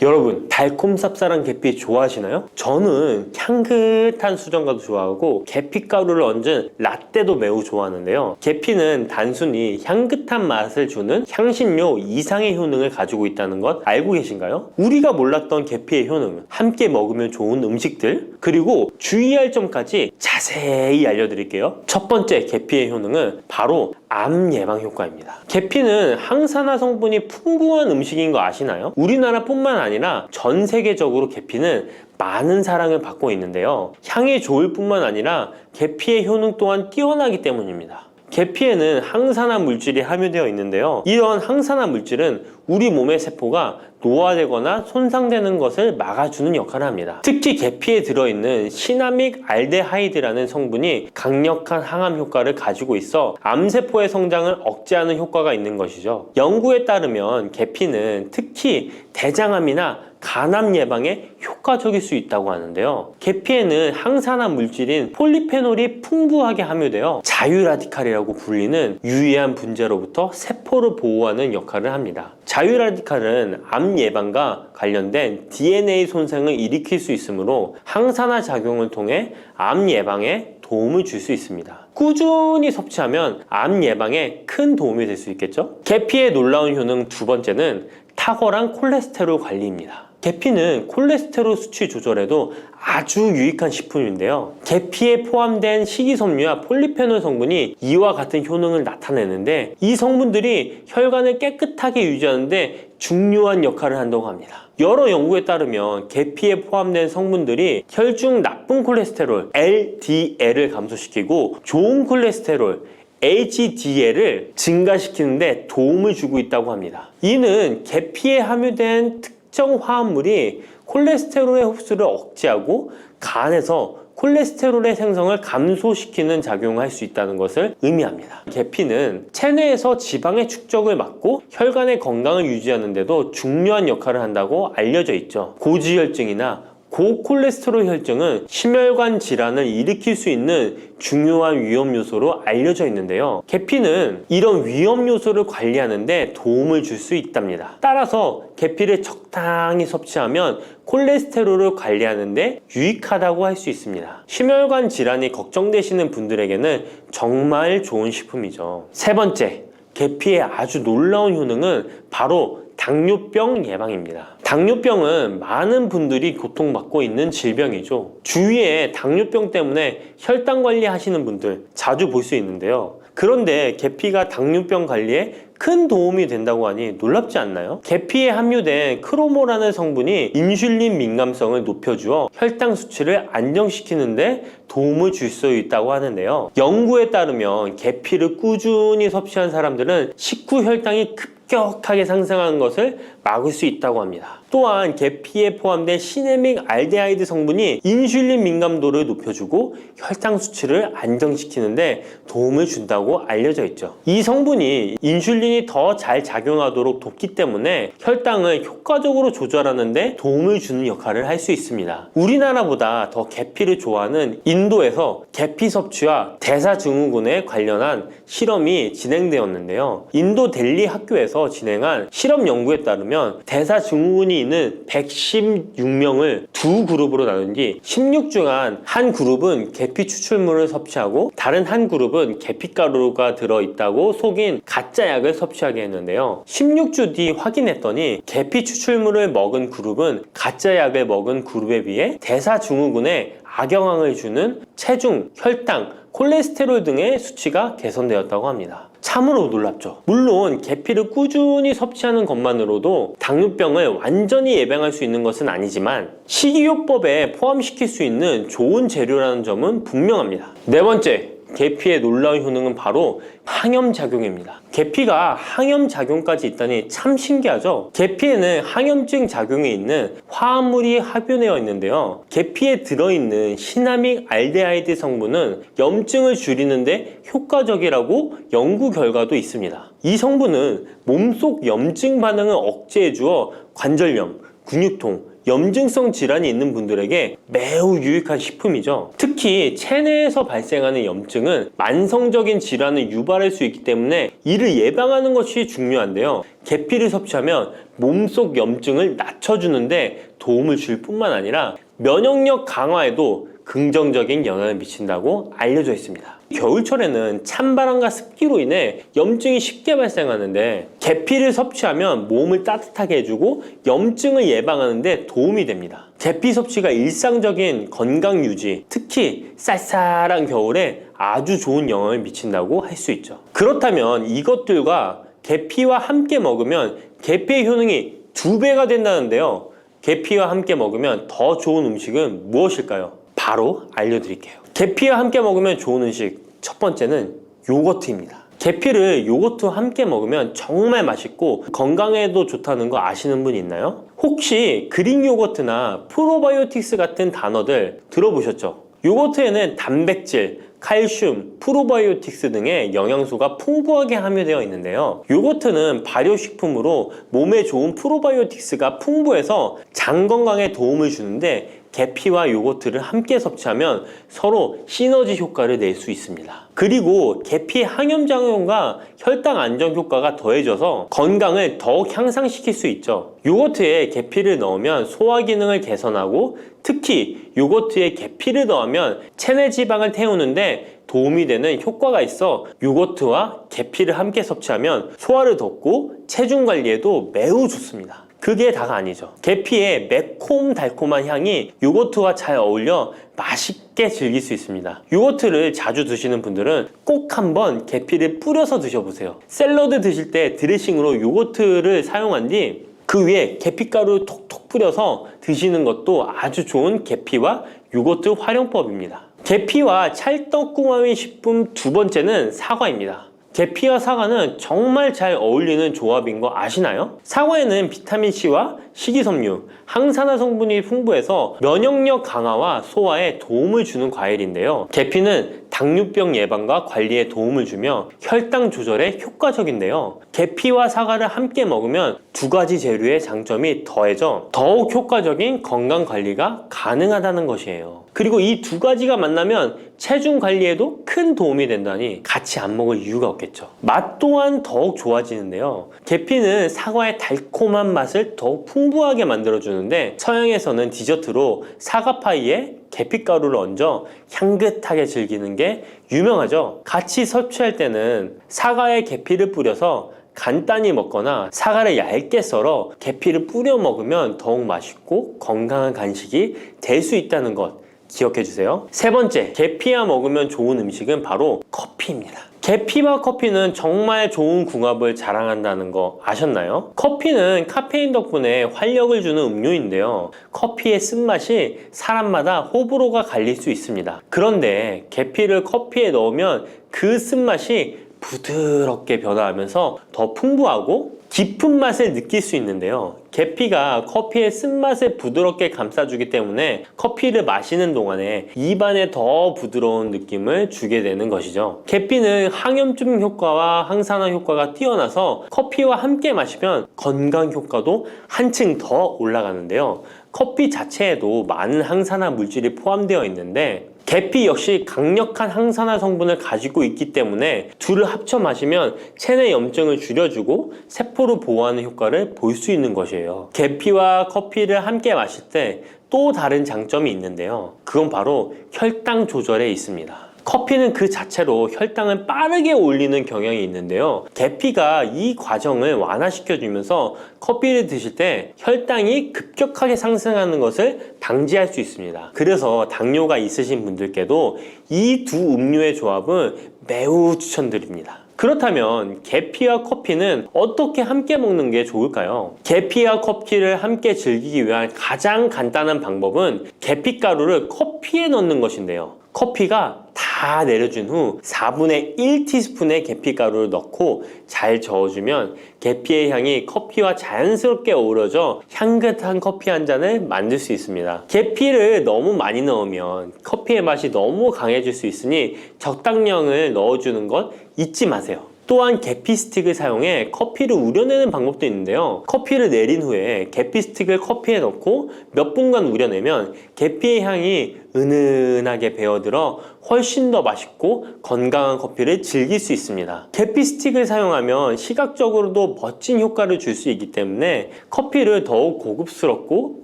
여러분, 달콤 쌉쌀한 계피 좋아하시나요? 저는 향긋한 수정과도 좋아하고 계피가루를 얹은 라떼도 매우 좋아하는데요. 계피는 단순히 향긋한 맛을 주는 향신료 이상의 효능을 가지고 있다는 것 알고 계신가요? 우리가 몰랐던 계피의 효능, 함께 먹으면 좋은 음식들, 그리고 주의할 점까지 자세히 알려드릴게요. 첫 번째 계피의 효능은 바로 암 예방 효과입니다. 계피는 항산화 성분이 풍부한 음식인 거 아시나요? 우리나라뿐만 아니라 전 세계적으로 계피는 많은 사랑을 받고 있는데요. 향이 좋을 뿐만 아니라 계피의 효능 또한 뛰어나기 때문입니다. 계피에는 항산화 물질이 함유되어 있는데요. 이런 항산화 물질은 우리 몸의 세포가 노화되거나 손상되는 것을 막아주는 역할을 합니다. 특히 계피에 들어있는 시나믹 알데하이드라는 성분이 강력한 항암 효과를 가지고 있어 암세포의 성장을 억제하는 효과가 있는 것이죠. 연구에 따르면 계피는 특히 대장암이나 간암 예방에 효과적일 수 있다고 하는데요. 계피에는 항산화 물질인 폴리페놀이 풍부하게 함유되어 자유라디칼이라고 불리는 유해한 분자로부터 세포를 보호하는 역할을 합니다. 자유라디칼은 암 예방과 관련된 DNA 손상을 일으킬 수 있으므로 항산화 작용을 통해 암 예방에 도움을 줄 수 있습니다. 꾸준히 섭취하면 암 예방에 큰 도움이 될 수 있겠죠? 계피의 놀라운 효능 두 번째는 탁월한 콜레스테롤 관리입니다. 계피는 콜레스테롤 수치 조절에도 아주 유익한 식품인데요. 계피에 포함된 식이섬유와 폴리페놀 성분이 이와 같은 효능을 나타내는데 이 성분들이 혈관을 깨끗하게 유지하는데 중요한 역할을 한다고 합니다. 여러 연구에 따르면 계피에 포함된 성분들이 혈중 나쁜 콜레스테롤 LDL을 감소시키고 좋은 콜레스테롤 HDL을 증가시키는데 도움을 주고 있다고 합니다. 이는 계피에 함유된 특정 화합물이 콜레스테롤의 흡수를 억제하고 간에서 콜레스테롤의 생성을 감소시키는 작용을 할 수 있다는 것을 의미합니다. 계피는 체내에서 지방의 축적을 막고 혈관의 건강을 유지하는 데도 중요한 역할을 한다고 알려져 있죠. 고지혈증이나 고콜레스테롤 혈증은 심혈관 질환을 일으킬 수 있는 중요한 위험 요소로 알려져 있는데요. 계피는 이런 위험 요소를 관리하는 데 도움을 줄 수 있답니다. 따라서 계피를 적당히 섭취하면 콜레스테롤을 관리하는 데 유익하다고 할 수 있습니다. 심혈관 질환이 걱정되시는 분들에게는 정말 좋은 식품이죠. 세 번째, 계피의 아주 놀라운 효능은 바로 당뇨병 예방입니다. 당뇨병은 많은 분들이 고통받고 있는 질병이죠. 주위에 당뇨병 때문에 혈당 관리하시는 분들 자주 볼 수 있는데요. 그런데 계피가 당뇨병 관리에 큰 도움이 된다고 하니 놀랍지 않나요? 계피에 함유된 크로모라는 성분이 인슐린 민감성을 높여주어 혈당 수치를 안정시키는데 도움을 줄 수 있다고 하는데요. 연구에 따르면 계피를 꾸준히 섭취한 사람들은 식후 혈당이 급격하게 상승하는 것을 막을 수 있다고 합니다. 또한 계피에 포함된 시나믹 알데하이드 성분이 인슐린 민감도를 높여주고 혈당 수치를 안정시키는데 도움을 준다고 알려져 있죠. 이 성분이 인슐린이 더 잘 작용하도록 돕기 때문에 혈당을 효과적으로 조절하는데 도움을 주는 역할을 할 수 있습니다. 우리나라보다 더 계피를 좋아하는 인도에서 계피 섭취와 대사증후군에 관련한 실험이 진행되었는데요. 인도 델리 학교에서 진행한 실험 연구에 따르면 대사증후군이 있는 116명을 두 그룹으로 나눈 뒤 16주간 한 그룹은 계피 추출물을 섭취하고 다른 한 그룹은 계피가루가 들어있다고 속인 가짜 약을 섭취하게 했는데요. 16주 뒤 확인했더니 계피 추출물을 먹은 그룹은 가짜 약을 먹은 그룹에 비해 대사증후군에 악영향을 주는 체중, 혈당, 콜레스테롤 등의 수치가 개선되었다고 합니다. 참으로 놀랍죠. 물론 계피를 꾸준히 섭취하는 것만으로도 당뇨병을 완전히 예방할 수 있는 것은 아니지만 식이요법에 포함시킬 수 있는 좋은 재료라는 점은 분명합니다. 네 번째, 계피의 놀라운 효능은 바로 항염작용입니다. 계피가 항염작용까지 있다니 참 신기하죠? 계피에는 항염증 작용이 있는 화합물이 함유되어 있는데요. 계피에 들어있는 시나믹 알데하이드 성분은 염증을 줄이는데 효과적이라고 연구 결과도 있습니다. 이 성분은 몸속 염증 반응을 억제해 주어 관절염, 근육통, 염증성 질환이 있는 분들에게 매우 유익한 식품이죠. 특히 체내에서 발생하는 염증은 만성적인 질환을 유발할 수 있기 때문에 이를 예방하는 것이 중요한데요. 계피를 섭취하면 몸속 염증을 낮춰주는데 도움을 줄 뿐만 아니라 면역력 강화에도 긍정적인 영향을 미친다고 알려져 있습니다. 겨울철에는 찬바람과 습기로 인해 염증이 쉽게 발생하는데 계피를 섭취하면 몸을 따뜻하게 해주고 염증을 예방하는 데 도움이 됩니다. 계피 섭취가 일상적인 건강 유지, 특히 쌀쌀한 겨울에 아주 좋은 영향을 미친다고 할 수 있죠. 그렇다면 이것들과 계피와 함께 먹으면 계피의 효능이 2배가 된다는데요. 계피와 함께 먹으면 더 좋은 음식은 무엇일까요? 바로 알려드릴게요. 계피와 함께 먹으면 좋은 음식, 첫 번째는 요거트입니다. 계피를 요거트와 함께 먹으면 정말 맛있고 건강에도 좋다는 거 아시는 분 있나요? 혹시 그릭 요거트나 프로바이오틱스 같은 단어들 들어보셨죠? 요거트에는 단백질, 칼슘, 프로바이오틱스 등의 영양소가 풍부하게 함유되어 있는데요. 요거트는 발효식품으로 몸에 좋은 프로바이오틱스가 풍부해서 장 건강에 도움을 주는데 계피와 요거트를 함께 섭취하면 서로 시너지 효과를 낼 수 있습니다. 그리고 계피의 항염작용과 혈당 안정 효과가 더해져서 건강을 더욱 향상시킬 수 있죠. 요거트에 계피를 넣으면 소화 기능을 개선하고 특히 요거트에 계피를 넣으면 체내 지방을 태우는데 도움이 되는 효과가 있어 요거트와 계피를 함께 섭취하면 소화를 돋고 체중 관리에도 매우 좋습니다. 그게 다가 아니죠. 계피의 매콤달콤한 향이 요거트와 잘 어울려 맛있게 즐길 수 있습니다. 요거트를 자주 드시는 분들은 꼭 한번 계피를 뿌려서 드셔보세요. 샐러드 드실 때 드레싱으로 요거트를 사용한 뒤 그 위에 계피가루 톡톡 뿌려서 드시는 것도 아주 좋은 계피와 요거트 활용법입니다. 계피와 찰떡궁합인 식품 2번째는 사과입니다. 계피와 사과는 정말 잘 어울리는 조합인 거 아시나요? 사과에는 비타민C와 식이섬유, 항산화 성분이 풍부해서 면역력 강화와 소화에 도움을 주는 과일인데요. 계피는 당뇨병 예방과 관리에 도움을 주며 혈당 조절에 효과적인데요. 계피와 사과를 함께 먹으면 2가지 재료의 장점이 더해져 더욱 효과적인 건강 관리가 가능하다는 것이에요. 그리고 이 2가지가 만나면 체중 관리에도 큰 도움이 된다니 같이 안 먹을 이유가 없겠죠. 맛 또한 더욱 좋아지는데요. 계피는 사과의 달콤한 맛을 더욱 풍부하게 만들어주는데 서양에서는 디저트로 사과파이에 계피가루를 얹어 향긋하게 즐기는 게 유명하죠. 같이 섭취할 때는 사과에 계피를 뿌려서 간단히 먹거나 사과를 얇게 썰어 계피를 뿌려 먹으면 더욱 맛있고 건강한 간식이 될 수 있다는 것 기억해 주세요. 3번째, 계피와 먹으면 좋은 음식은 바로 커피입니다. 계피와 커피는 정말 좋은 궁합을 자랑한다는 거 아셨나요? 커피는 카페인 덕분에 활력을 주는 음료인데요. 커피의 쓴맛이 사람마다 호불호가 갈릴 수 있습니다. 그런데 계피를 커피에 넣으면 그 쓴맛이 부드럽게 변화하면서 더 풍부하고 깊은 맛을 느낄 수 있는데요. 계피가 커피의 쓴맛을 부드럽게 감싸주기 때문에 커피를 마시는 동안에 입안에 더 부드러운 느낌을 주게 되는 것이죠. 계피는 항염증 효과와 항산화 효과가 뛰어나서 커피와 함께 마시면 건강 효과도 한층 더 올라가는데요. 커피 자체에도 많은 항산화 물질이 포함되어 있는데 계피 역시 강력한 항산화 성분을 가지고 있기 때문에 둘을 합쳐 마시면 체내 염증을 줄여주고 세포를 보호하는 효과를 볼 수 있는 것이에요. 계피와 커피를 함께 마실 때 또 다른 장점이 있는데요. 그건 바로 혈당 조절에 있습니다. 커피는 그 자체로 혈당을 빠르게 올리는 경향이 있는데요. 계피가 이 과정을 완화시켜주면서 커피를 드실 때 혈당이 급격하게 상승하는 것을 방지할 수 있습니다. 그래서 당뇨가 있으신 분들께도 이 2 음료의 조합은 매우 추천드립니다. 그렇다면 계피와 커피는 어떻게 함께 먹는 게 좋을까요? 계피와 커피를 함께 즐기기 위한 가장 간단한 방법은 계피가루를 커피에 넣는 것인데요. 커피가 다 내려준 후 4분의 1티스푼의 계피가루를 넣고 잘 저어주면 계피의 향이 커피와 자연스럽게 어우러져 향긋한 커피 한 잔을 만들 수 있습니다. 계피를 너무 많이 넣으면 커피의 맛이 너무 강해질 수 있으니 적당량을 넣어주는 것 잊지 마세요. 또한 계피 스틱을 사용해 커피를 우려내는 방법도 있는데요. 커피를 내린 후에 계피 스틱을 커피에 넣고 몇 분간 우려내면 계피의 향이 은은하게 배어들어 훨씬 더 맛있고 건강한 커피를 즐길 수 있습니다. 계피 스틱을 사용하면 시각적으로도 멋진 효과를 줄 수 있기 때문에 커피를 더욱 고급스럽고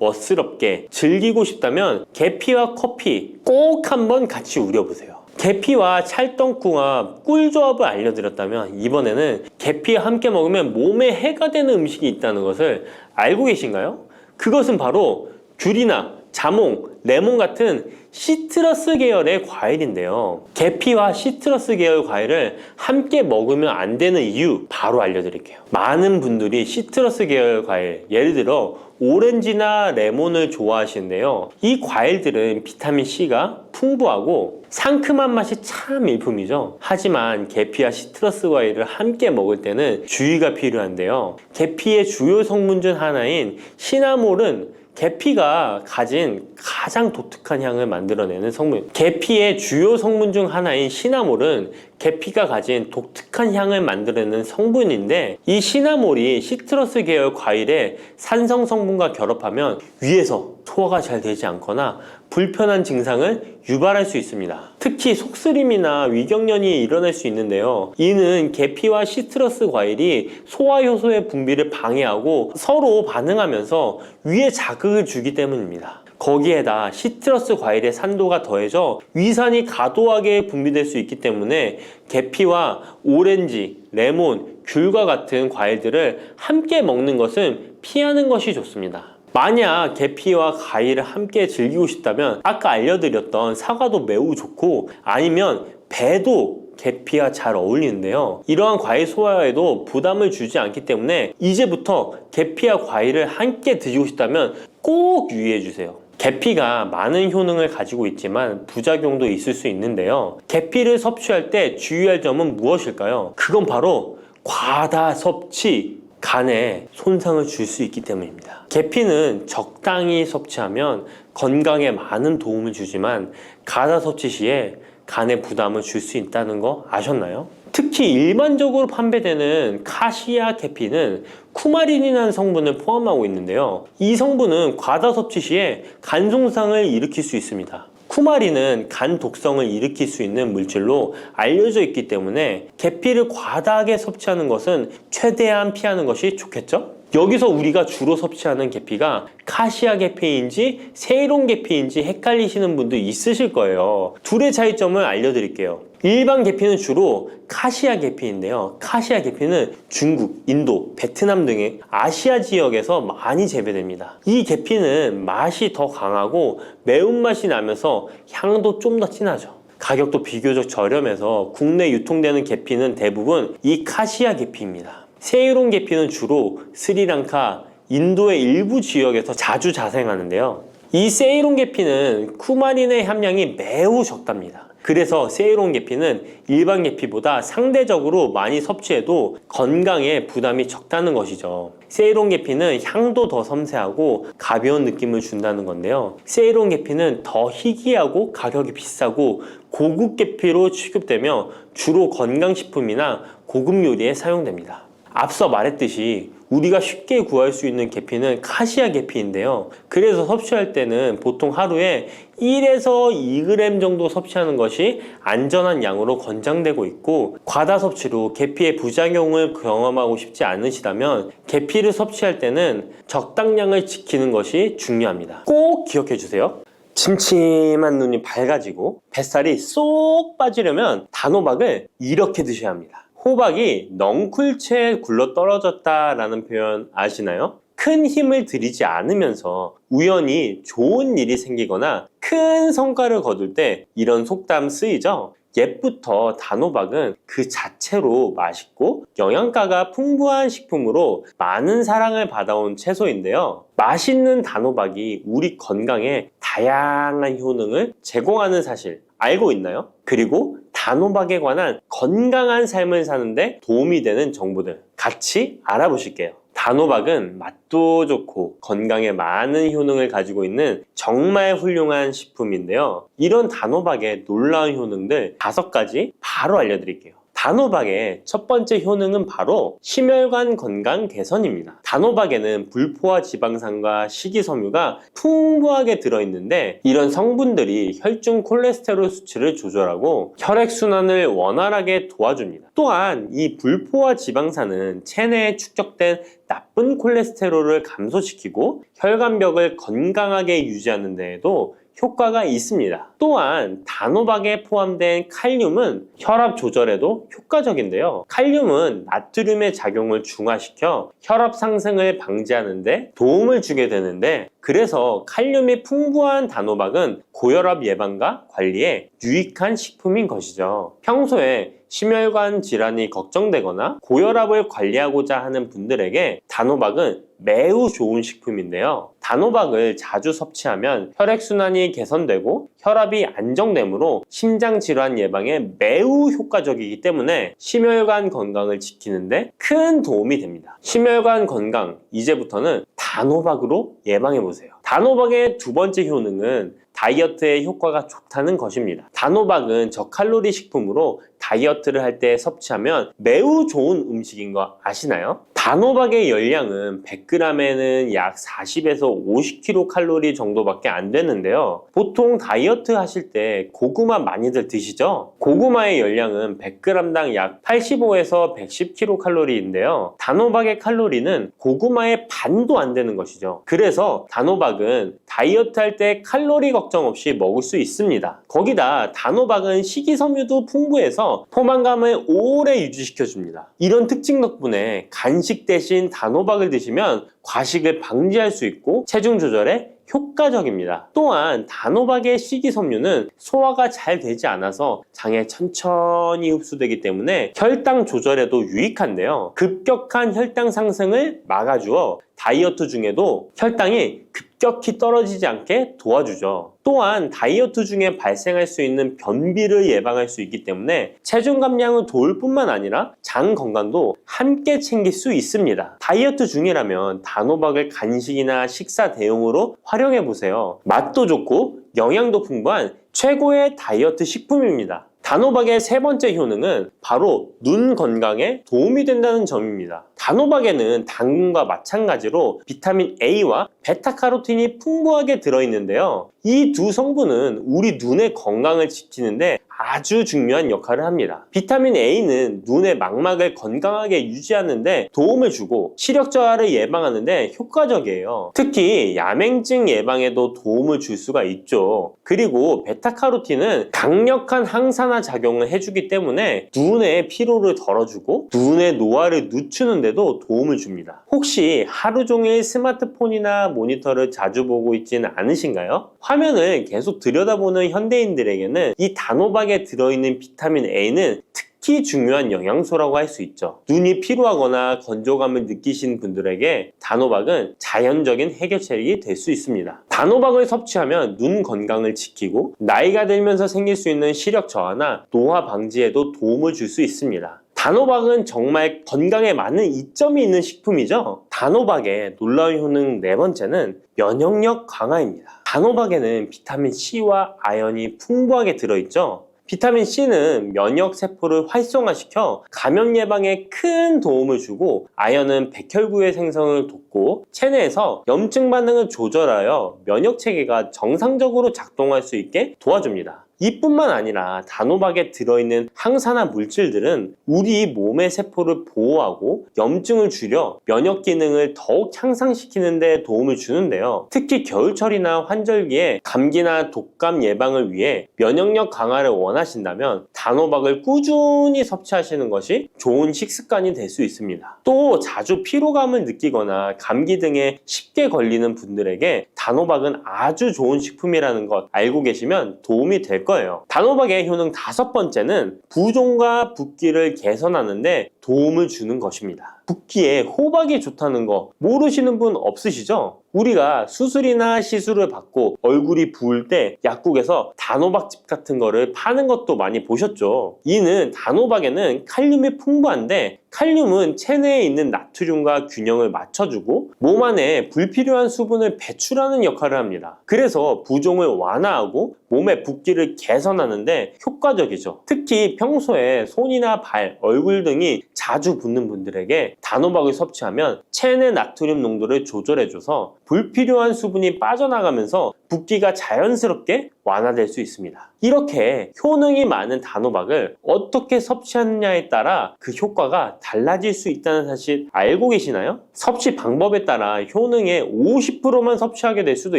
멋스럽게 즐기고 싶다면 계피와 커피 꼭 한번 같이 우려보세요. 계피와 찰떡궁합 꿀조합을 알려드렸다면 이번에는 계피와 함께 먹으면 몸에 해가 되는 음식이 있다는 것을 알고 계신가요? 그것은 바로 귤이나 자몽, 레몬 같은 시트러스 계열의 과일인데요. 계피와 시트러스 계열 과일을 함께 먹으면 안 되는 이유 바로 알려드릴게요. 많은 분들이 시트러스 계열 과일, 예를 들어 오렌지나 레몬을 좋아하시는데요. 이 과일들은 비타민C가 풍부하고 상큼한 맛이 참 일품이죠. 하지만 계피와 시트러스 과일을 함께 먹을 때는 주의가 필요한데요. 계피의 주요 성분 중 하나인 시나몰은 계피가 가진 가장 독특한 향을 만들어내는 성분. 계피의 주요 성분 중 하나인 시나몰은 계피가 가진 독특한 향을 만들어내는 성분인데, 이 시나몰이 시트러스 계열 과일의 산성 성분과 결합하면 위에서 소화가 잘 되지 않거나 불편한 증상을 유발할 수 있습니다. 특히 속쓰림이나 위경련이 일어날 수 있는데요. 이는 계피와 시트러스 과일이 소화 효소의 분비를 방해하고 서로 반응하면서 위에 자극을 주기 때문입니다. 거기에다 시트러스 과일의 산도가 더해져 위산이 과도하게 분비될 수 있기 때문에 계피와 오렌지, 레몬, 귤과 같은 과일들을 함께 먹는 것은 피하는 것이 좋습니다. 만약 계피와 과일을 함께 즐기고 싶다면 아까 알려드렸던 사과도 매우 좋고, 아니면 배도 계피와 잘 어울리는데요. 이러한 과일 소화에도 부담을 주지 않기 때문에 이제부터 계피와 과일을 함께 드시고 싶다면 꼭 유의해 주세요. 계피가 많은 효능을 가지고 있지만 부작용도 있을 수 있는데요. 계피를 섭취할 때 주의할 점은 무엇일까요? 그건 바로 과다 섭취, 간에 손상을 줄 수 있기 때문입니다. 계피는 적당히 섭취하면 건강에 많은 도움을 주지만 과다 섭취 시에 간에 부담을 줄 수 있다는 거 아셨나요? 특히 일반적으로 판매되는 카시아 계피는 쿠마린이라는 성분을 포함하고 있는데요. 이 성분은 과다 섭취 시에 간 손상을 일으킬 수 있습니다. 쿠마린은 간 독성을 일으킬 수 있는 물질로 알려져 있기 때문에 계피를 과다하게 섭취하는 것은 최대한 피하는 것이 좋겠죠? 여기서 우리가 주로 섭취하는 계피가 카시아 계피인지 세이론 계피인지 헷갈리시는 분도 있으실 거예요. 둘의 차이점을 알려드릴게요. 일반 계피는 주로 카시아 계피인데요. 카시아 계피는 중국, 인도, 베트남 등의 아시아 지역에서 많이 재배됩니다. 이 계피는 맛이 더 강하고 매운맛이 나면서 향도 좀 더 진하죠. 가격도 비교적 저렴해서 국내 유통되는 계피는 대부분 이 카시아 계피입니다. 세이론 계피는 주로 스리랑카, 인도의 일부 지역에서 자주 자생하는데요. 이 세이론 계피는 쿠마린의 함량이 매우 적답니다. 그래서 세이론 계피는 일반 계피보다 상대적으로 많이 섭취해도 건강에 부담이 적다는 것이죠. 세이론 계피는 향도 더 섬세하고 가벼운 느낌을 준다는 건데요. 세이론 계피는 더 희귀하고 가격이 비싸고 고급 계피로 취급되며 주로 건강식품이나 고급 요리에 사용됩니다. 앞서 말했듯이 우리가 쉽게 구할 수 있는 계피는 카시아 계피인데요. 그래서 섭취할 때는 보통 하루에 1에서 2g 정도 섭취하는 것이 안전한 양으로 권장되고 있고, 과다 섭취로 계피의 부작용을 경험하고 싶지 않으시다면 계피를 섭취할 때는 적당량을 지키는 것이 중요합니다. 꼭 기억해 주세요. 침침한 눈이 밝아지고 뱃살이 쏙 빠지려면 단호박을 이렇게 드셔야 합니다. 호박이 넝쿨채에 굴러 떨어졌다라는 표현 아시나요? 큰 힘을 들이지 않으면서 우연히 좋은 일이 생기거나 큰 성과를 거둘 때 이런 속담 쓰이죠? 옛부터 단호박은 그 자체로 맛있고 영양가가 풍부한 식품으로 많은 사랑을 받아온 채소인데요. 맛있는 단호박이 우리 건강에 다양한 효능을 제공하는 사실 알고 있나요? 그리고 단호박에 관한 건강한 삶을 사는데 도움이 되는 정보들 같이 알아보실게요. 단호박은 맛도 좋고 건강에 많은 효능을 가지고 있는 정말 훌륭한 식품인데요. 이런 단호박의 놀라운 효능들 5가지 바로 알려드릴게요. 단호박의 첫 번째 효능은 바로 심혈관 건강 개선입니다. 단호박에는 불포화 지방산과 식이섬유가 풍부하게 들어있는데 이런 성분들이 혈중 콜레스테롤 수치를 조절하고 혈액순환을 원활하게 도와줍니다. 또한 이 불포화 지방산은 체내에 축적된 나쁜 콜레스테롤을 감소시키고 혈관벽을 건강하게 유지하는 데에도 효과가 있습니다. 또한 단호박에 포함된 칼륨은 혈압 조절에도 효과적인데요. 칼륨은 나트륨의 작용을 중화시켜 혈압 상승을 방지하는 데 도움을 주게 되는데 그래서 칼륨이 풍부한 단호박은 고혈압 예방과 관리에 유익한 식품인 것이죠. 평소에 심혈관 질환이 걱정되거나 고혈압을 관리하고자 하는 분들에게 단호박은 매우 좋은 식품인데요. 단호박을 자주 섭취하면 혈액순환이 개선되고 혈압이 안정되므로 심장질환 예방에 매우 효과적이기 때문에 심혈관 건강을 지키는데 큰 도움이 됩니다. 심혈관 건강, 이제부터는 단호박으로 예방해보세요. 단호박의 두 번째 효능은 다이어트에 효과가 좋다는 것입니다. 단호박은 저칼로리 식품으로 다이어트를 할 때 섭취하면 매우 좋은 음식인 거 아시나요? 단호박의 열량은 100g에는 약 40에서 50kcal 정도밖에 안 되는데요. 보통 다이어트 하실 때 고구마 많이들 드시죠? 고구마의 열량은 100g당 약 85에서 110kcal인데요. 단호박의 칼로리는 고구마의 반도 안 되는 것이죠. 그래서 단호박은 다이어트 할 때 칼로리 걱정 없이 먹을 수 있습니다. 거기다 단호박은 식이섬유도 풍부해서 포만감을 오래 유지시켜줍니다. 이런 특징 덕분에 간식 대신 단호박을 드시면 과식을 방지할 수 있고 체중 조절에 효과적입니다. 또한 단호박의 식이섬유는 소화가 잘 되지 않아서 장에 천천히 흡수되기 때문에 혈당 조절에도 유익한데요. 급격한 혈당 상승을 막아주어 다이어트 중에도 혈당이 급격히 떨어지지 않게 도와주죠. 또한 다이어트 중에 발생할 수 있는 변비를 예방할 수 있기 때문에 체중 감량을 도울 뿐만 아니라 장 건강도 함께 챙길 수 있습니다. 다이어트 중이라면 단호박을 간식이나 식사 대용으로 활용해 보세요. 맛도 좋고 영양도 풍부한 최고의 다이어트 식품입니다. 단호박의 세 번째 효능은 바로 눈 건강에 도움이 된다는 점입니다. 단호박에는 당근과 마찬가지로 비타민 A와 베타카로틴이 풍부하게 들어있는데요. 이 두 성분은 우리 눈의 건강을 지키는데 아주 중요한 역할을 합니다. 비타민 A는 눈의 망막을 건강하게 유지하는 데 도움을 주고 시력 저하를 예방하는 데 효과적이에요. 특히 야맹증 예방에도 도움을 줄 수가 있죠. 그리고 베타카로틴은 강력한 항산화 작용을 해주기 때문에 눈의 피로를 덜어주고 눈의 노화를 늦추는 데도 도움을 줍니다. 혹시 하루 종일 스마트폰이나 모니터를 자주 보고 있지는 않으신가요? 화면을 계속 들여다보는 현대인들에게는 이 단호박에 들어있는 비타민 A는 특히 중요한 영양소라고 할 수 있죠. 눈이 피로하거나 건조감을 느끼신 분들에게 단호박은 자연적인 해결책이 될 수 있습니다. 단호박을 섭취하면 눈 건강을 지키고 나이가 들면서 생길 수 있는 시력 저하나 노화 방지에도 도움을 줄 수 있습니다. 단호박은 정말 건강에 많은 이점이 있는 식품이죠. 단호박의 놀라운 효능 네 번째는 면역력 강화입니다. 단호박에는 비타민 C와 아연이 풍부하게 들어있죠. 비타민 C는 면역 세포를 활성화시켜 감염 예방에 큰 도움을 주고 아연은 백혈구의 생성을 돕고 체내에서 염증 반응을 조절하여 면역 체계가 정상적으로 작동할 수 있게 도와줍니다. 이뿐만 아니라 단호박에 들어있는 항산화 물질들은 우리 몸의 세포를 보호하고 염증을 줄여 면역 기능을 더욱 향상시키는 데 도움을 주는데요. 특히 겨울철이나 환절기에 감기나 독감 예방을 위해 면역력 강화를 원하신다면 단호박을 꾸준히 섭취하시는 것이 좋은 식습관이 될 수 있습니다. 또 자주 피로감을 느끼거나 감기 등에 쉽게 걸리는 분들에게 단호박은 아주 좋은 식품이라는 것 알고 계시면 도움이 될 거예요. 단호박의 효능 다섯 번째는 부종과 붓기를 개선하는 데 도움을 주는 것입니다. 붓기에 호박이 좋다는 거 모르시는 분 없으시죠? 우리가 수술이나 시술을 받고 얼굴이 부을 때 약국에서 단호박즙 같은 거를 파는 것도 많이 보셨죠? 이는 단호박에는 칼륨이 풍부한데 칼륨은 체내에 있는 나트륨과 균형을 맞춰주고 몸 안에 불필요한 수분을 배출하는 역할을 합니다. 그래서 부종을 완화하고 몸의 붓기를 개선하는데 효과적이죠. 특히 평소에 손이나 발, 얼굴 등이 자주 붓는 분들에게 단호박을 섭취하면 체내 나트륨 농도를 조절해줘서 불필요한 수분이 빠져나가면서 붓기가 자연스럽게 완화될 수 있습니다. 이렇게 효능이 많은 단호박을 어떻게 섭취하느냐에 따라 그 효과가 달라질 수 있다는 사실 알고 계시나요? 섭취 방법에 따라 효능의 50%만 섭취하게 될 수도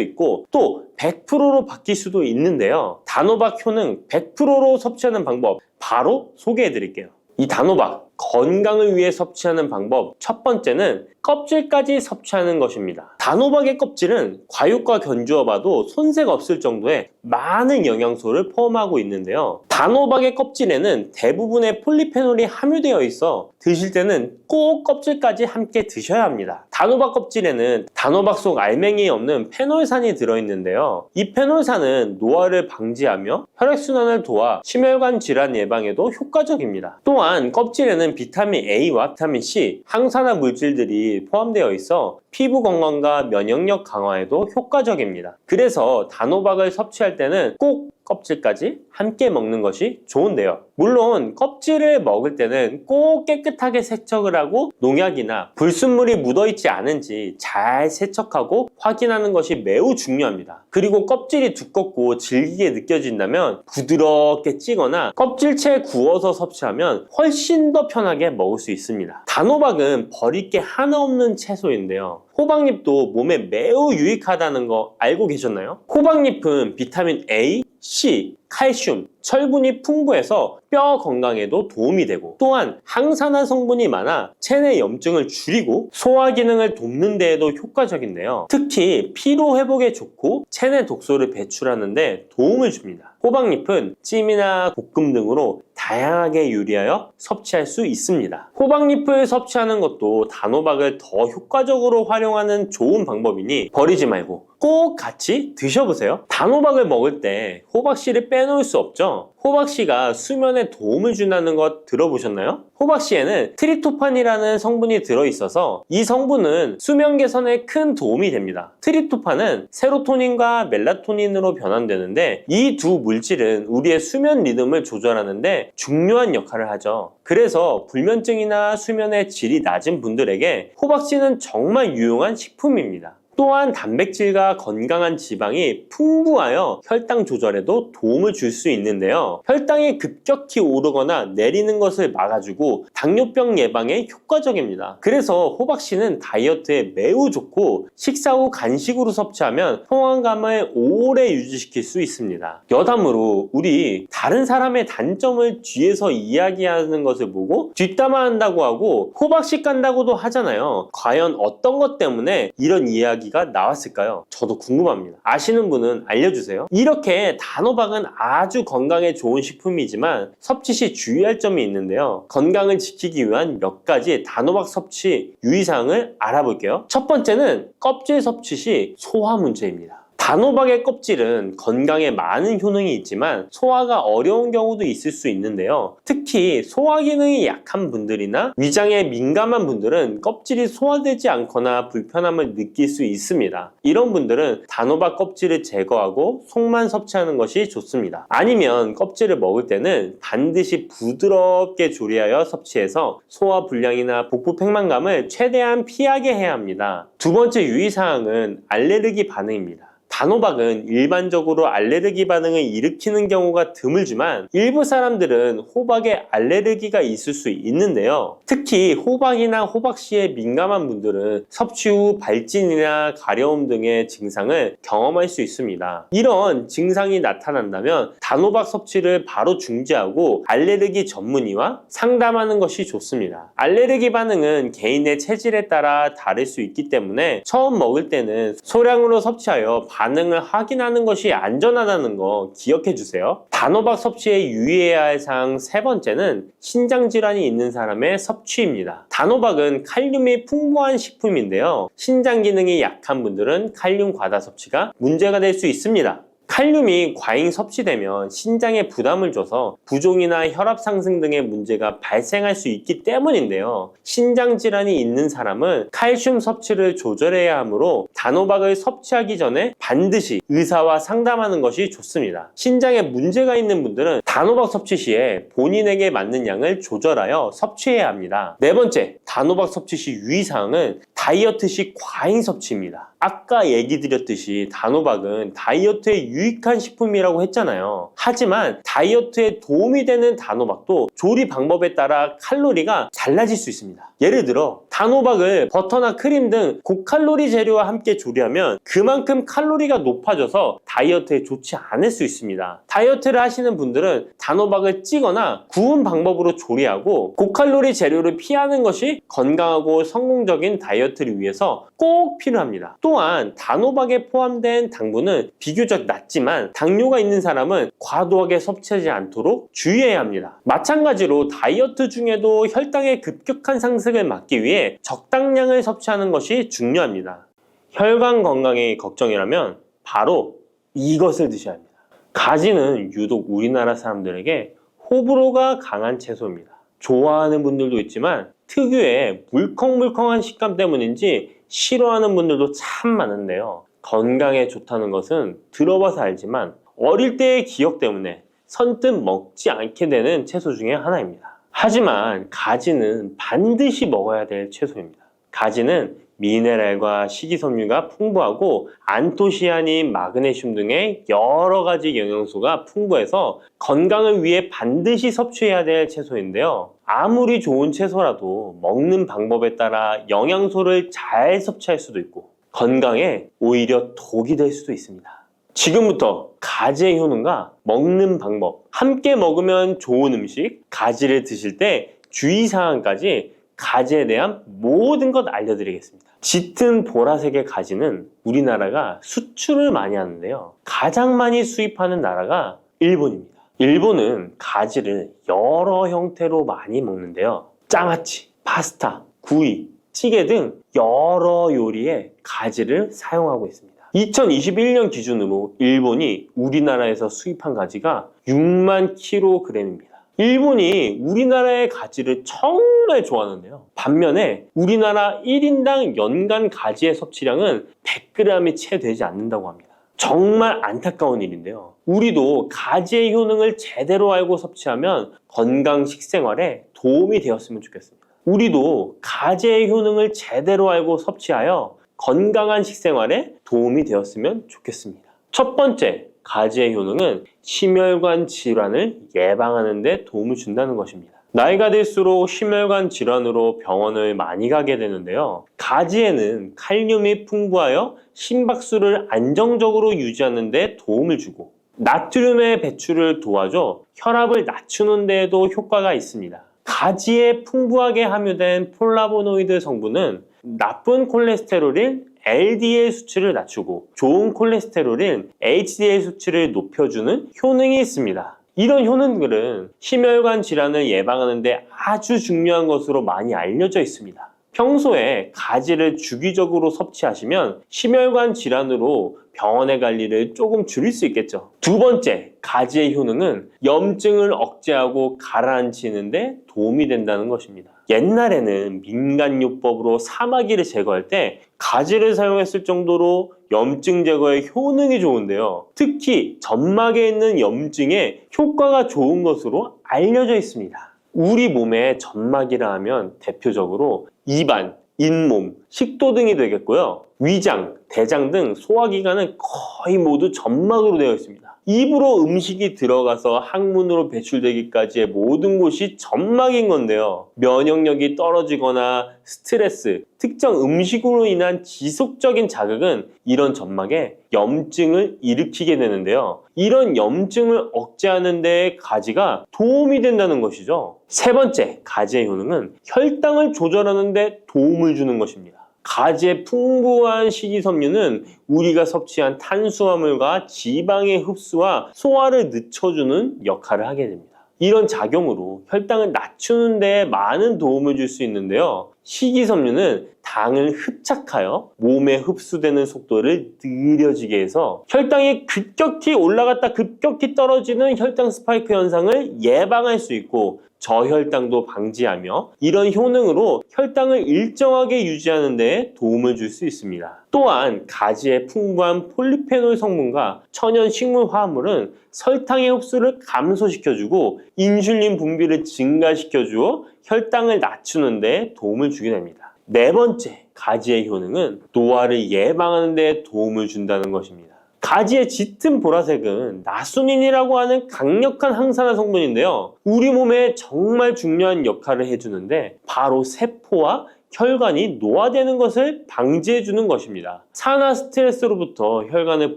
있고 또 100%로 바뀔 수도 있는데요. 단호박 효능 100%로 섭취하는 방법 바로 소개해 드릴게요. 이 단호박 건강을 위해 섭취하는 방법 첫 번째는 껍질까지 섭취하는 것입니다. 단호박의 껍질은 과육과 견주어 봐도 손색 없을 정도의 많은 영양소를 포함하고 있는데요. 단호박의 껍질에는 대부분의 폴리페놀이 함유되어 있어 드실 때는 꼭 껍질까지 함께 드셔야 합니다. 단호박 껍질에는 단호박 속 알맹이에 없는 페놀산이 들어있는데요. 이 페놀산은 노화를 방지하며 혈액순환을 도와 심혈관 질환 예방에도 효과적입니다. 또한 껍질에는 비타민 A와 비타민 C, 항산화 물질들이 포함되어 있어 피부 건강과 면역력 강화에도 효과적입니다. 그래서 단호박을 섭취할 때는 꼭 껍질까지 함께 먹는 것이 좋은데요. 물론 껍질을 먹을 때는 꼭 깨끗하게 세척을 하고 농약이나 불순물이 묻어있지 않은지 잘 세척하고 확인하는 것이 매우 중요합니다. 그리고 껍질이 두껍고 질기게 느껴진다면 부드럽게 찌거나 껍질채 구워서 섭취하면 훨씬 더 편하게 먹을 수 있습니다. 단호박은 버릴 게 하나 없는 채소인데요. 호박잎도 몸에 매우 유익하다는 거 알고 계셨나요? 호박잎은 비타민 A, C, 칼슘, 철분이 풍부해서 뼈 건강에도 도움이 되고 또한 항산화 성분이 많아 체내 염증을 줄이고 소화 기능을 돕는 데에도 효과적인데요. 특히 피로 회복에 좋고 체내 독소를 배출하는 데 도움을 줍니다. 호박잎은 찜이나 볶음 등으로 다양하게 요리하여 섭취할 수 있습니다. 호박잎을 섭취하는 것도 단호박을 더 효과적으로 활용하는 좋은 방법이니 버리지 말고 꼭 같이 드셔보세요. 단호박을 먹을 때 호박씨를 빼놓을 수 없죠. 호박씨가 수면에 도움을 준다는 것 들어보셨나요? 호박씨에는 트립토판이라는 성분이 들어있어서 이 성분은 수면 개선에 큰 도움이 됩니다. 트립토판은 세로토닌과 멜라토닌으로 변환되는데 이 두 물질은 우리의 수면 리듬을 조절하는데 중요한 역할을 하죠. 그래서 불면증이나 수면의 질이 낮은 분들에게 호박씨는 정말 유용한 식품입니다. 또한 단백질과 건강한 지방이 풍부하여 혈당 조절에도 도움을 줄 수 있는데요. 혈당이 급격히 오르거나 내리는 것을 막아주고 당뇨병 예방에 효과적입니다. 그래서 호박씨는 다이어트에 매우 좋고 식사 후 간식으로 섭취하면 포만감을 오래 유지시킬 수 있습니다. 여담으로 우리 다른 사람의 단점을 뒤에서 이야기하는 것을 보고 뒷담화한다고 하고 호박씨 깐다고도 하잖아요. 과연 어떤 것 때문에 이런 이야기가 나왔을까요? 저도 궁금합니다. 아시는 분은 알려주세요. 이렇게 단호박은 아주 건강에 좋은 식품이지만 섭취 시 주의할 점이 있는데요. 건강을 지키기 위한 몇 가지 단호박 섭취 유의사항을 알아볼게요. 첫 번째는 껍질 섭취 시 소화 문제입니다. 단호박의 껍질은 건강에 많은 효능이 있지만 소화가 어려운 경우도 있을 수 있는데요. 특히 소화 기능이 약한 분들이나 위장에 민감한 분들은 껍질이 소화되지 않거나 불편함을 느낄 수 있습니다. 이런 분들은 단호박 껍질을 제거하고 속만 섭취하는 것이 좋습니다. 아니면 껍질을 먹을 때는 반드시 부드럽게 조리하여 섭취해서 소화 불량이나 복부 팽만감을 최대한 피하게 해야 합니다. 두 번째 유의사항은 알레르기 반응입니다. 단호박은 일반적으로 알레르기 반응을 일으키는 경우가 드물지만 일부 사람들은 호박에 알레르기가 있을 수 있는데요. 특히 호박이나 호박씨에 민감한 분들은 섭취 후 발진이나 가려움 등의 증상을 경험할 수 있습니다. 이런 증상이 나타난다면 단호박 섭취를 바로 중지하고 알레르기 전문의와 상담하는 것이 좋습니다. 알레르기 반응은 개인의 체질에 따라 다를 수 있기 때문에 처음 먹을 때는 소량으로 섭취하여 반응 반응을 확인하는 것이 안전하다는 거 기억해 주세요. 단호박 섭취에 유의해야 할 사항 세 번째는 신장 질환이 있는 사람의 섭취입니다. 단호박은 칼륨이 풍부한 식품인데요. 신장 기능이 약한 분들은 칼륨 과다 섭취가 문제가 될 수 있습니다. 칼륨이 과잉 섭취되면 신장에 부담을 줘서 부종이나 혈압 상승 등의 문제가 발생할 수 있기 때문인데요. 신장 질환이 있는 사람은 칼슘 섭취를 조절해야 하므로 단호박을 섭취하기 전에 반드시 의사와 상담하는 것이 좋습니다. 신장에 문제가 있는 분들은 단호박 섭취 시에 본인에게 맞는 양을 조절하여 섭취해야 합니다. 네 번째, 단호박 섭취 시 유의사항은 다이어트 시 과잉 섭취입니다. 아까 얘기 드렸듯이 단호박은 다이어트에 유익한 식품이라고 했잖아요. 하지만 다이어트에 도움이 되는 단호박도 조리 방법에 따라 칼로리가 달라질 수 있습니다. 예를 들어 단호박을 버터나 크림 등 고칼로리 재료와 함께 조리하면 그만큼 칼로리가 높아져서 다이어트에 좋지 않을 수 있습니다. 다이어트를 하시는 분들은 단호박을 찌거나 구운 방법으로 조리하고 고칼로리 재료를 피하는 것이 건강하고 성공적인 다이어트를 위해서 꼭 필요합니다. 또한 단호박에 포함된 당분은 비교적 낮지만 당뇨가 있는 사람은 과도하게 섭취하지 않도록 주의해야 합니다. 마찬가지로 다이어트 중에도 혈당의 급격한 상승을 막기 위해 적당량을 섭취하는 것이 중요합니다. 혈관 건강이 걱정이라면 바로 이것을 드셔야 합니다. 가지는 유독 우리나라 사람들에게 호불호가 강한 채소입니다. 좋아하는 분들도 있지만 특유의 물컹물컹한 식감 때문인지 싫어하는 분들도 참 많은데요. 건강에 좋다는 것은 들어봐서 알지만 어릴 때의 기억 때문에 선뜻 먹지 않게 되는 채소 중에 하나입니다. 하지만 가지는 반드시 먹어야 될 채소입니다. 가지는 미네랄과 식이섬유가 풍부하고 안토시아닌, 마그네슘 등의 여러 가지 영양소가 풍부해서 건강을 위해 반드시 섭취해야 될 채소인데요. 아무리 좋은 채소라도 먹는 방법에 따라 영양소를 잘 섭취할 수도 있고 건강에 오히려 독이 될 수도 있습니다. 지금부터 가지의 효능과 먹는 방법, 함께 먹으면 좋은 음식, 가지를 드실 때 주의사항까지 가지에 대한 모든 것 알려드리겠습니다. 짙은 보라색의 가지는 우리나라가 수출을 많이 하는데요. 가장 많이 수입하는 나라가 일본입니다. 일본은 가지를 여러 형태로 많이 먹는데요. 장아찌, 파스타, 구이, 찌개 등 여러 요리에 가지를 사용하고 있습니다. 2021년 기준으로 일본이 우리나라에서 수입한 가지가 6만 kg입니다. 일본이 우리나라의 가지를 정말 좋아하는데요. 반면에 우리나라 1인당 연간 가지의 섭취량은 100g이 채 되지 않는다고 합니다. 정말 안타까운 일인데요. 우리도 가지의 효능을 제대로 알고 섭취하면 건강 식생활에 도움이 되었으면 좋겠습니다. 우리도 가지의 효능을 제대로 알고 섭취하여 건강한 식생활에 도움이 되었으면 좋겠습니다. 첫 번째, 가지의 효능은 심혈관 질환을 예방하는 데 도움을 준다는 것입니다. 나이가 들수록 심혈관 질환으로 병원을 많이 가게 되는데요. 가지에는 칼륨이 풍부하여 심박수를 안정적으로 유지하는 데 도움을 주고 나트륨의 배출을 도와줘 혈압을 낮추는 데에도 효과가 있습니다. 가지에 풍부하게 함유된 폴라보노이드 성분은 나쁜 콜레스테롤인 LDL 수치를 낮추고 좋은 콜레스테롤인 HDL 수치를 높여주는 효능이 있습니다. 이런 효능들은 심혈관 질환을 예방하는 데 아주 중요한 것으로 많이 알려져 있습니다. 평소에 가지를 주기적으로 섭취하시면 심혈관 질환으로 병원에 갈 일을 조금 줄일 수 있겠죠. 두 번째, 가지의 효능은 염증을 억제하고 가라앉히는 데 도움이 된다는 것입니다. 옛날에는 민간요법으로 사마귀를 제거할 때 가지를 사용했을 정도로 염증 제거에 효능이 좋은데요. 특히 점막에 있는 염증에 효과가 좋은 것으로 알려져 있습니다. 우리 몸에 점막이라 하면 대표적으로 입안, 잇몸, 식도 등이 되겠고요. 위장, 대장 등 소화기관은 거의 모두 점막으로 되어 있습니다. 입으로 음식이 들어가서 항문으로 배출되기까지의 모든 곳이 점막인 건데요. 면역력이 떨어지거나 스트레스, 특정 음식으로 인한 지속적인 자극은 이런 점막에 염증을 일으키게 되는데요. 이런 염증을 억제하는 데 가지가 도움이 된다는 것이죠. 세 번째, 가지의 효능은 혈당을 조절하는 데 도움을 주는 것입니다. 가지의 풍부한 식이섬유는 우리가 섭취한 탄수화물과 지방의 흡수와 소화를 늦춰주는 역할을 하게 됩니다. 이런 작용으로 혈당을 낮추는 데 많은 도움을 줄 수 있는데요. 식이섬유는 당을 흡착하여 몸에 흡수되는 속도를 느려지게 해서 혈당이 급격히 올라갔다 급격히 떨어지는 혈당 스파이크 현상을 예방할 수 있고 저혈당도 방지하며 이런 효능으로 혈당을 일정하게 유지하는 데 도움을 줄 수 있습니다. 또한 가지의 풍부한 폴리페놀 성분과 천연 식물 화합물은 설탕의 흡수를 감소시켜주고 인슐린 분비를 증가시켜주어 혈당을 낮추는 데 도움을 주게 됩니다. 네 번째, 가지의 효능은 노화를 예방하는 데 도움을 준다는 것입니다. 가지의 짙은 보라색은 나수닌이라고 하는 강력한 항산화 성분인데요. 우리 몸에 정말 중요한 역할을 해주는데 바로 세포와 혈관이 노화되는 것을 방지해주는 것입니다. 산화 스트레스로부터 혈관을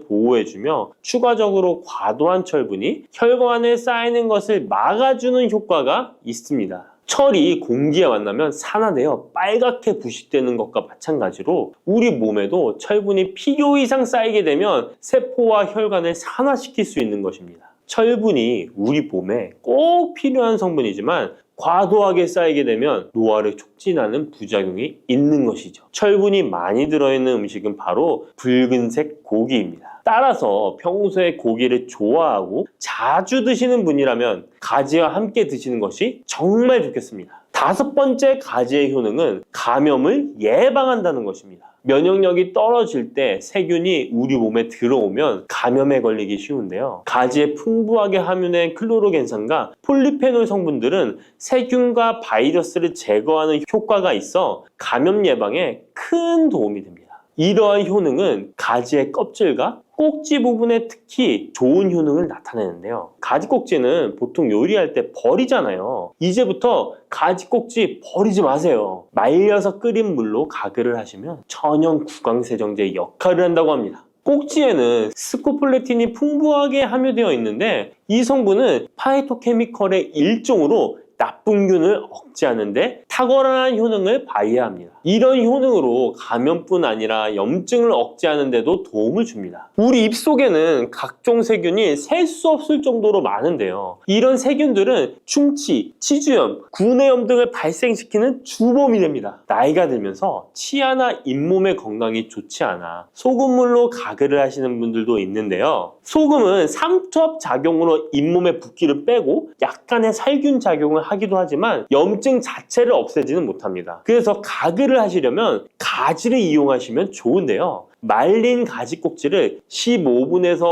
보호해주며 추가적으로 과도한 철분이 혈관에 쌓이는 것을 막아주는 효과가 있습니다. 철이 공기에 만나면 산화되어 빨갛게 부식되는 것과 마찬가지로 우리 몸에도 철분이 필요 이상 쌓이게 되면 세포와 혈관을 산화시킬 수 있는 것입니다. 철분이 우리 몸에 꼭 필요한 성분이지만 과도하게 쌓이게 되면 노화를 촉진하는 부작용이 있는 것이죠. 철분이 많이 들어있는 음식은 바로 붉은색 고기입니다. 따라서 평소에 고기를 좋아하고 자주 드시는 분이라면 가지와 함께 드시는 것이 정말 좋겠습니다. 다섯 번째 가지의 효능은 감염을 예방한다는 것입니다. 면역력이 떨어질 때 세균이 우리 몸에 들어오면 감염에 걸리기 쉬운데요. 가지에 풍부하게 함유된 클로로겐산과 폴리페놀 성분들은 세균과 바이러스를 제거하는 효과가 있어 감염 예방에 큰 도움이 됩니다. 이러한 효능은 가지의 껍질과 꼭지 부분에 특히 좋은 효능을 나타내는데요. 가지 꼭지는 보통 요리할 때 버리잖아요. 이제부터 가지 꼭지 버리지 마세요. 말려서 끓인 물로 가글을 하시면 천연 구강세정제 역할을 한다고 합니다. 꼭지에는 스코폴레틴이 풍부하게 함유되어 있는데 이 성분은 파이토케미컬의 일종으로 나쁜 균을 억제하는데 탁월한 효능을 발휘합니다. 이런 효능으로 감염뿐 아니라 염증을 억제하는 데도 도움을 줍니다. 우리 입속에는 각종 세균이 셀 수 없을 정도로 많은데요. 이런 세균들은 충치, 치주염, 구내염 등을 발생시키는 주범이 됩니다. 나이가 들면서 치아나 잇몸의 건강이 좋지 않아 소금물로 가글을 하시는 분들도 있는데요. 소금은 삼투압 작용으로 잇몸의 붓기를 빼고 약간의 살균 작용을 하기도 하지만 염증 자체를 없애지는 못합니다. 그래서 가글을 하시려면 가지를 이용하시면 좋은데요. 말린 가지 꼭지를 15분에서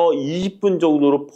20분 정도로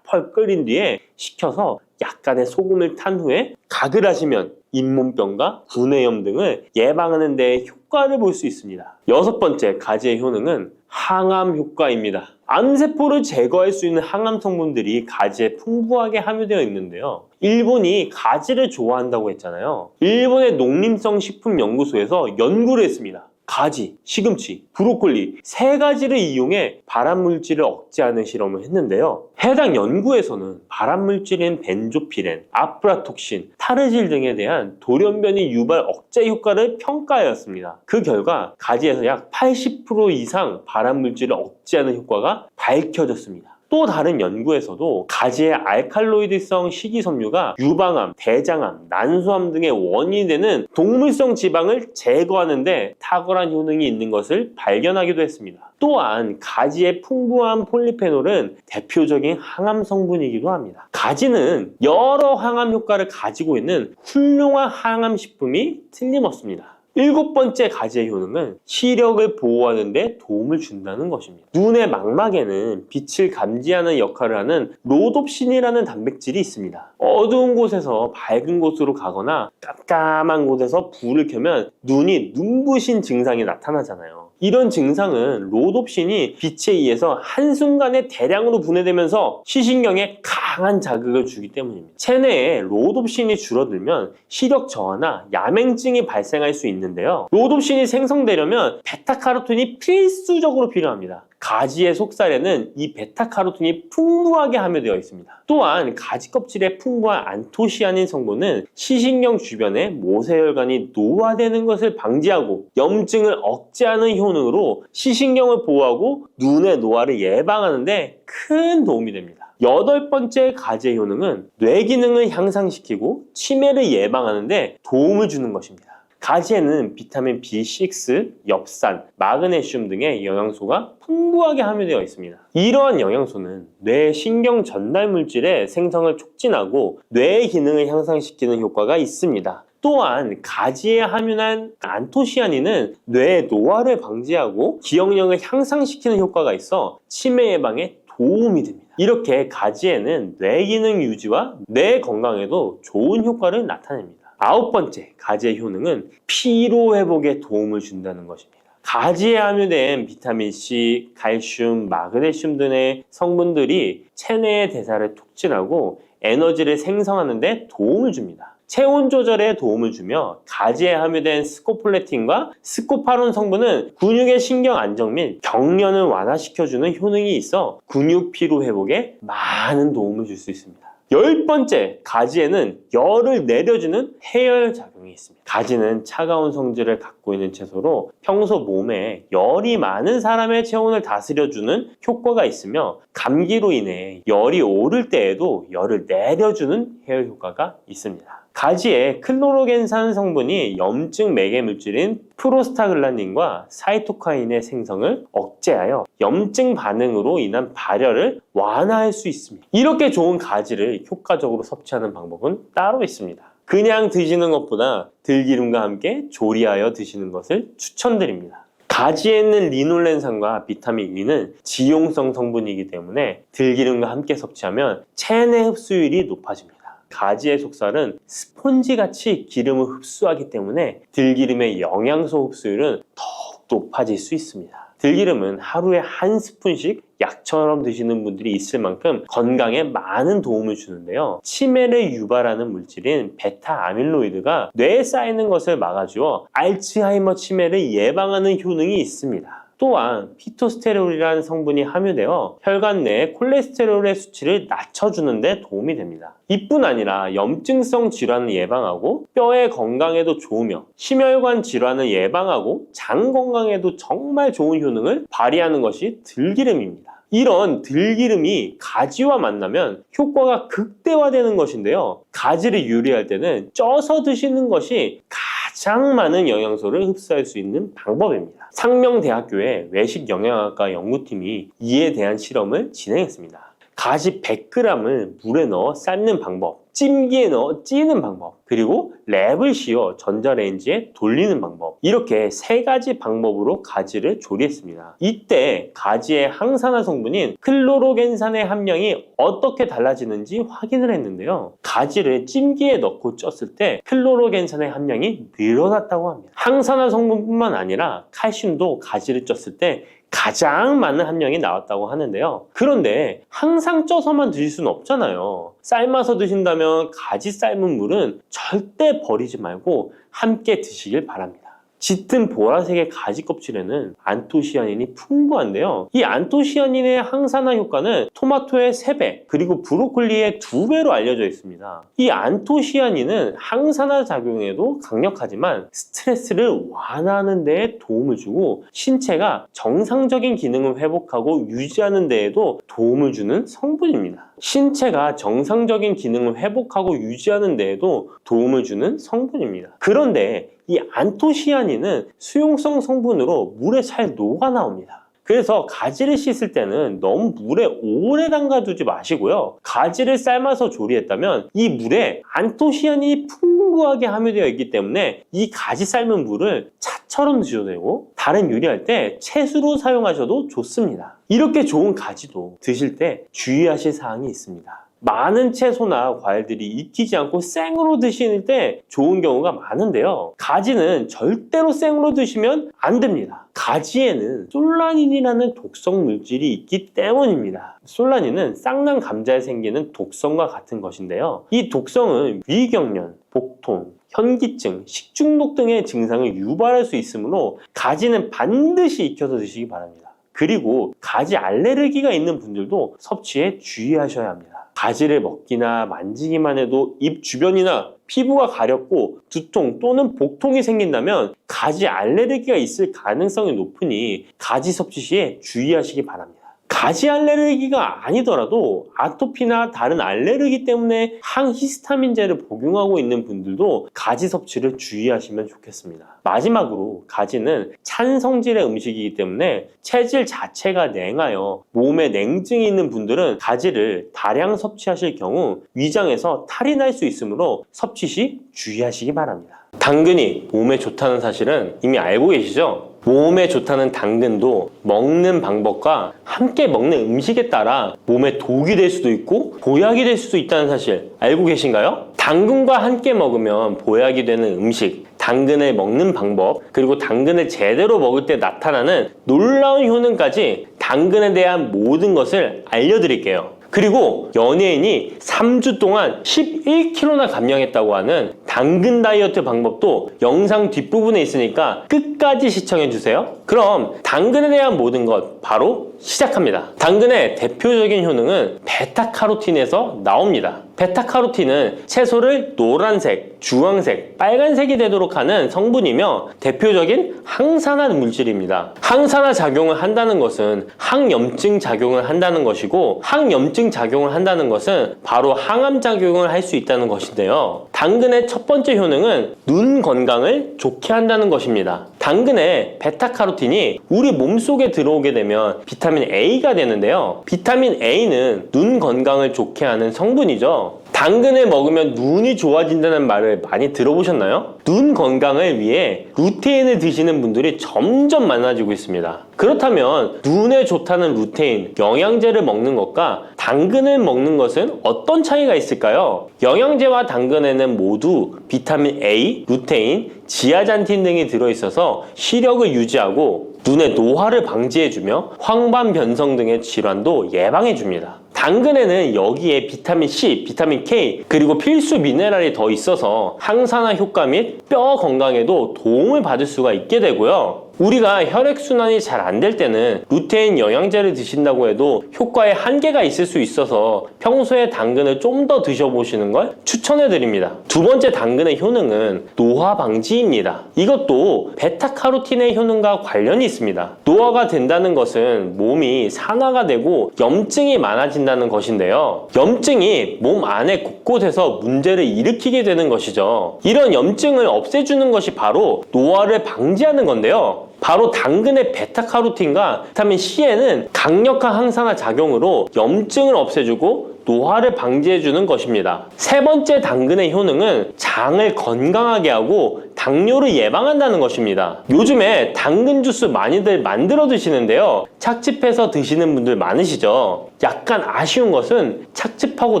펄펄 끓인 뒤에 식혀서 약간의 소금을 탄 후에 가글 하시면 잇몸병과 구내염 등을 예방하는 데 효과를 볼 수 있습니다. 여섯 번째 가지의 효능은 항암 효과입니다. 암세포를 제거할 수 있는 항암 성분들이 가지에 풍부하게 함유되어 있는데요. 일본이 가지를 좋아한다고 했잖아요. 일본의 농림성 식품연구소에서 연구를 했습니다. 가지, 시금치, 브로콜리 세 가지를 이용해 발암물질을 억제하는 실험을 했는데요. 해당 연구에서는 발암물질인 벤조피렌, 아프라톡신, 타르질 등에 대한 돌연변이 유발 억제 효과를 평가하였습니다. 그 결과 가지에서 약 80% 이상 발암물질을 억제하는 효과가 밝혀졌습니다. 또 다른 연구에서도 가지의 알칼로이드성 식이섬유가 유방암, 대장암, 난소암 등의 원인이 되는 동물성 지방을 제거하는 데 탁월한 효능이 있는 것을 발견하기도 했습니다. 또한 가지의 풍부한 폴리페놀은 대표적인 항암 성분이기도 합니다. 가지는 여러 항암 효과를 가지고 있는 훌륭한 항암 식품이 틀림없습니다. 일곱 번째 가지의 효능은 시력을 보호하는 데 도움을 준다는 것입니다. 눈의 망막에는 빛을 감지하는 역할을 하는 로놉신이라는 단백질이 있습니다. 어두운 곳에서 밝은 곳으로 가거나 깜깜한 곳에서 불을 켜면 눈이 눈부신 증상이 나타나잖아요. 이런 증상은 로놉신이 빛에 의해서 한순간에 대량으로 분해되면서 시신경에 강한 자극을 주기 때문입니다. 체내에 로놉신이 줄어들면 시력 저하나 야맹증이 발생할 수 있는데요. 로놉신이 생성되려면 베타카로틴이 필수적으로 필요합니다. 가지의 속살에는 이 베타카로틴이 풍부하게 함유되어 있습니다. 또한 가지 껍질에 풍부한 안토시아닌 성분은 시신경 주변에 모세혈관이 노화되는 것을 방지하고 염증을 억제하는 효능으로 시신경을 보호하고 눈의 노화를 예방하는 데 큰 도움이 됩니다. 8번째 가지의 효능은 뇌 기능을 향상시키고 치매를 예방하는 데 도움을 주는 것입니다. 가지에는 비타민 B6, 엽산, 마그네슘 등의 영양소가 풍부하게 함유되어 있습니다. 이러한 영양소는 뇌 신경 전달 물질의 생성을 촉진하고 뇌의 기능을 향상시키는 효과가 있습니다. 또한 가지에 함유한 안토시아닌은 뇌의 노화를 방지하고 기억력을 향상시키는 효과가 있어 치매 예방에 도움이 됩니다. 이렇게 가지에는 뇌 기능 유지와 뇌 건강에도 좋은 효과를 나타냅니다. 9번째 가지의 효능은 피로 회복에 도움을 준다는 것입니다. 가지에 함유된 비타민C, 칼슘, 마그네슘 등의 성분들이 체내의 대사를 촉진하고 에너지를 생성하는 데 도움을 줍니다. 체온 조절에 도움을 주며 가지에 함유된 스코폴레틴과 스코파론 성분은 근육의 신경 안정 및 경련을 완화시켜주는 효능이 있어 근육 피로 회복에 많은 도움을 줄 수 있습니다. 10번째, 가지에는 열을 내려주는 해열 작용이 있습니다. 가지는 차가운 성질을 갖고 있는 채소로 평소 몸에 열이 많은 사람의 체온을 다스려주는 효과가 있으며 감기로 인해 열이 오를 때에도 열을 내려주는 해열 효과가 있습니다. 가지에 클로로겐산 성분이 염증 매개 물질인 프로스타글란딘과 사이토카인의 생성을 억제하여 염증 반응으로 인한 발열을 완화할 수 있습니다. 이렇게 좋은 가지를 효과적으로 섭취하는 방법은 따로 있습니다. 그냥 드시는 것보다 들기름과 함께 조리하여 드시는 것을 추천드립니다. 가지에 있는 리놀렌산과 비타민 E는 지용성 성분이기 때문에 들기름과 함께 섭취하면 체내 흡수율이 높아집니다. 가지의 속살은 스폰지같이 기름을 흡수하기 때문에 들기름의 영양소 흡수율은 더욱 높아질 수 있습니다. 들기름은 하루에 한 스푼씩 약처럼 드시는 분들이 있을 만큼 건강에 많은 도움을 주는데요. 치매를 유발하는 물질인 베타 아밀로이드가 뇌에 쌓이는 것을 막아주어 알츠하이머 치매를 예방하는 효능이 있습니다. 또한 피토스테롤이라는 성분이 함유되어 혈관 내의 콜레스테롤의 수치를 낮춰주는 데 도움이 됩니다. 이뿐 아니라 염증성 질환을 예방하고 뼈의 건강에도 좋으며 심혈관 질환을 예방하고 장 건강에도 정말 좋은 효능을 발휘하는 것이 들기름입니다. 이런 들기름이 가지와 만나면 효과가 극대화되는 것인데요. 가지를 요리할 때는 쪄서 드시는 것이 가장 많은 영양소를 흡수할 수 있는 방법입니다. 상명대학교의 외식영양학과 연구팀이 이에 대한 실험을 진행했습니다. 가지 100g을 물에 넣어 삶는 방법, 찜기에 넣어 찌는 방법, 그리고 랩을 씌워 전자레인지에 돌리는 방법, 이렇게 3가지 방법으로 가지를 조리했습니다. 이때 가지의 항산화 성분인 클로로겐산의 함량이 어떻게 달라지는지 확인을 했는데요. 가지를 찜기에 넣고 쪘을 때 클로로겐산의 함량이 늘어났다고 합니다. 항산화 성분뿐만 아니라 칼슘도 가지를 쪘을 때 가장 많은 함량이 나왔다고 하는데요. 그런데 항상 쪄서만 드실 수는 없잖아요. 삶아서 드신다면 가지 삶은 물은 절대 버리지 말고 함께 드시길 바랍니다. 짙은 보라색의 가지 껍질에는 안토시아닌이 풍부한데요. 이 안토시아닌의 항산화 효과는 토마토의 3배, 그리고 브로콜리의 2배로 알려져 있습니다. 이 안토시아닌은 항산화 작용에도 강력하지만 스트레스를 완화하는 데에 도움을 주고 신체가 정상적인 기능을 회복하고 유지하는 데에도 도움을 주는 성분입니다. 신체가 정상적인 기능을 회복하고 유지하는 데에도 도움을 주는 성분입니다. 그런데 이 안토시아닌은 수용성 성분으로 물에 잘 녹아 나옵니다. 그래서 가지를 씻을 때는 너무 물에 오래 담가두지 마시고요. 가지를 삶아서 조리했다면 이 물에 안토시아닌이 풍부하게 함유되어 있기 때문에 이 가지 삶은 물을 차처럼 드셔도 되고 다른 요리할 때 채수로 사용하셔도 좋습니다. 이렇게 좋은 가지도 드실 때 주의하실 사항이 있습니다. 많은 채소나 과일들이 익히지 않고 생으로 드시는 때 좋은 경우가 많은데요. 가지는 절대로 생으로 드시면 안 됩니다. 가지에는 솔라닌이라는 독성 물질이 있기 때문입니다. 솔라닌은 쌍난 감자에 생기는 독성과 같은 것인데요. 이 독성은 위경련, 복통, 현기증, 식중독 등의 증상을 유발할 수 있으므로 가지는 반드시 익혀서 드시기 바랍니다. 그리고 가지 알레르기가 있는 분들도 섭취에 주의하셔야 합니다. 가지를 먹기나 만지기만 해도 입 주변이나 피부가 가렵고 두통 또는 복통이 생긴다면 가지 알레르기가 있을 가능성이 높으니 가지 섭취 시에 주의하시기 바랍니다. 가지 알레르기가 아니더라도 아토피나 다른 알레르기 때문에 항히스타민제를 복용하고 있는 분들도 가지 섭취를 주의하시면 좋겠습니다. 마지막으로 가지는 찬 성질의 음식이기 때문에 체질 자체가 냉하여 몸에 냉증이 있는 분들은 가지를 다량 섭취하실 경우 위장에서 탈이 날 수 있으므로 섭취 시 주의하시기 바랍니다. 당근이 몸에 좋다는 사실은 이미 알고 계시죠? 몸에 좋다는 당근도 먹는 방법과 함께 먹는 음식에 따라 몸에 독이 될 수도 있고 보약이 될 수도 있다는 사실 알고 계신가요? 당근과 함께 먹으면 보약이 되는 음식, 당근을 먹는 방법, 그리고 당근을 제대로 먹을 때 나타나는 놀라운 효능까지 당근에 대한 모든 것을 알려드릴게요. 그리고 연예인이 3주 동안 11kg나 감량했다고 하는 당근 다이어트 방법도 영상 뒷부분에 있으니까 끝까지 시청해주세요. 그럼 당근에 대한 모든 것 바로 시작합니다. 당근의 대표적인 효능은 베타카로틴에서 나옵니다. 베타카로틴은 채소를 노란색, 주황색, 빨간색이 되도록 하는 성분이며 대표적인 항산화 물질입니다. 항산화 작용을 한다는 것은 항염증 작용을 한다는 것이고 항염증 작용을 한다는 것은 바로 항암 작용을 할 수 있다는 것인데요. 당근의 첫 번째 효능은 눈 건강을 좋게 한다는 것입니다. 당근의 베타카로틴이 우리 몸속에 들어오게 되면 비타민 A가 되는데요. 비타민 A는 눈 건강을 좋게 하는 성분이죠. 당근을 먹으면 눈이 좋아진다는 말을 많이 들어보셨나요? 눈 건강을 위해 루테인을 드시는 분들이 점점 많아지고 있습니다. 그렇다면 눈에 좋다는 루테인, 영양제를 먹는 것과 당근을 먹는 것은 어떤 차이가 있을까요? 영양제와 당근에는 모두 비타민 A, 루테인, 지아잔틴 등이 들어있어서 시력을 유지하고 눈의 노화를 방지해주며 황반 변성 등의 질환도 예방해줍니다. 당근에는 여기에 비타민 C, 비타민 K, 그리고 필수 미네랄이 더 있어서 항산화 효과 및 뼈 건강에도 도움을 받을 수가 있게 되고요. 우리가 혈액순환이 잘 안 될 때는 루테인 영양제를 드신다고 해도 효과에 한계가 있을 수 있어서 평소에 당근을 좀 더 드셔보시는 걸 추천해 드립니다. 두 번째 당근의 효능은 노화 방지입니다. 이것도 베타카로틴의 효능과 관련이 있습니다. 노화가 된다는 것은 몸이 산화가 되고 염증이 많아진다는 것인데요. 염증이 몸 안에 곳곳에서 문제를 일으키게 되는 것이죠. 이런 염증을 없애주는 것이 바로 노화를 방지하는 건데요. 바로 당근의 베타카로틴과 비타민 C에는 강력한 항산화 작용으로 염증을 없애주고 노화를 방지해주는 것입니다. 세 번째 당근의 효능은 장을 건강하게 하고 당뇨를 예방한다는 것입니다. 요즘에 당근 주스 많이들 만들어 드시는데요. 착즙해서 드시는 분들 많으시죠? 약간 아쉬운 것은 착즙하고